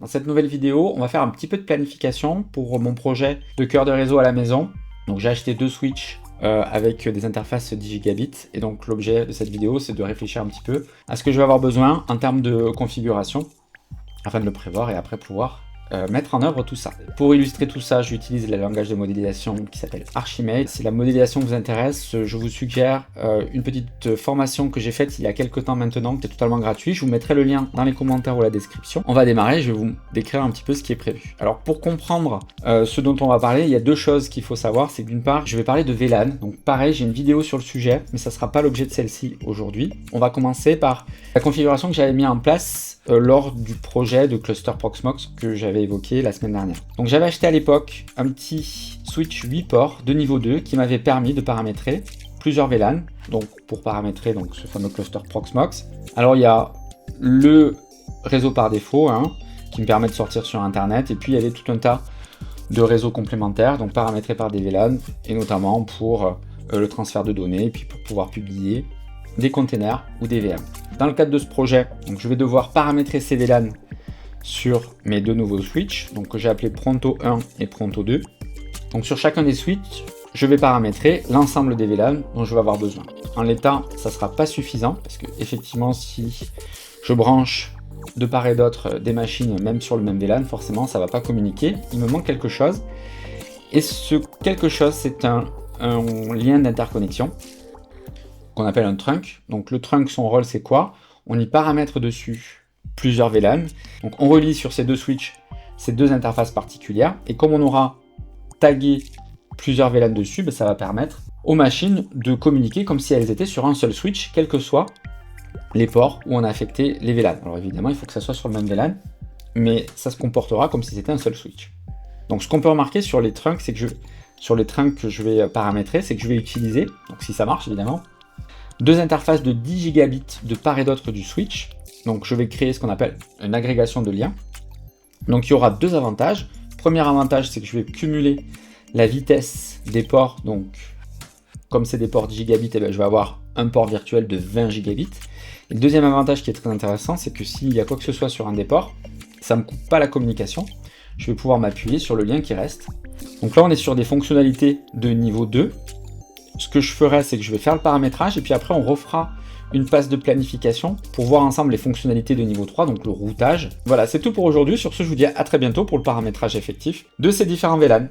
Dans cette nouvelle vidéo, on va faire un petit peu de planification pour mon projet de cœur de réseau à la maison. Donc j'ai acheté 2 switches avec des interfaces 10 gigabits et donc l'objet de cette vidéo c'est de réfléchir un petit peu à ce que je vais avoir besoin en termes de configuration afin de le prévoir et après pouvoir mettre en œuvre tout ça. Pour illustrer tout ça, j'utilise le langage de modélisation qui s'appelle Archimate. Si la modélisation vous intéresse, je vous suggère une petite formation que j'ai faite il y a quelques temps maintenant, qui est totalement gratuit. Je vous mettrai le lien dans les commentaires ou la description. On va démarrer, je vais vous décrire un petit peu ce qui est prévu. Alors pour comprendre ce dont on va parler, il y a deux choses qu'il faut savoir. C'est que d'une part, je vais parler de VLAN. Donc pareil, j'ai une vidéo sur le sujet, mais ça ne sera pas l'objet de celle-ci aujourd'hui. On va commencer par la configuration que j'avais mis en place lors du projet de cluster Proxmox que j'avais évoqué la semaine dernière. Donc j'avais acheté à l'époque un petit switch 8 ports de niveau 2 qui m'avait permis de paramétrer plusieurs VLAN, donc pour paramétrer donc, ce fameux cluster Proxmox. Alors il y a le réseau par défaut qui me permet de sortir sur internet, et puis il y avait tout un tas de réseaux complémentaires, donc paramétrés par des VLAN, et notamment pour le transfert de données, et puis pour pouvoir publier des containers ou des VM. Dans le cadre de ce projet, donc je vais devoir paramétrer ces VLAN sur mes deux nouveaux switches, donc que j'ai appelé Pronto 1 et Pronto 2. Donc sur chacun des switches, je vais paramétrer l'ensemble des VLAN dont je vais avoir besoin. En l'état, ça ne sera pas suffisant, parce que effectivement, si je branche de part et d'autre des machines, même sur le même VLAN, forcément, ça ne va pas communiquer. Il me manque quelque chose. Et ce quelque chose, c'est un lien d'interconnexion qu'on appelle un trunk. Donc le trunk, son rôle, c'est quoi? On y paramètre dessus plusieurs VLAN. Donc on relie sur ces deux switches ces deux interfaces particulières. Et comme on aura tagué plusieurs VLAN dessus, ça va permettre aux machines de communiquer comme si elles étaient sur un seul switch, quels que soient les ports où on a affecté les VLAN. Alors évidemment, il faut que ça soit sur le même VLAN, mais ça se comportera comme si c'était un seul switch. Donc ce qu'on peut remarquer sur les trunks, c'est que sur les trunks que je vais paramétrer, c'est que je vais utiliser, donc si ça marche évidemment, deux interfaces de 10 gigabits de part et d'autre du switch. Donc je vais créer ce qu'on appelle une agrégation de liens. Donc il y aura deux avantages. Premier avantage, c'est que je vais cumuler la vitesse des ports. Donc comme c'est des ports 10 gigabits, je vais avoir un port virtuel de 20 gigabits. Et le deuxième avantage qui est très intéressant, c'est que s'il y a quoi que ce soit sur un des ports, ça ne me coupe pas la communication. Je vais pouvoir m'appuyer sur le lien qui reste. Donc là, on est sur des fonctionnalités de niveau 2. Ce que je ferai, c'est que je vais faire le paramétrage et puis après on refera une passe de planification pour voir ensemble les fonctionnalités de niveau 3, donc le routage. Voilà, c'est tout pour aujourd'hui. Sur ce, je vous dis à très bientôt pour le paramétrage effectif de ces différents VLAN.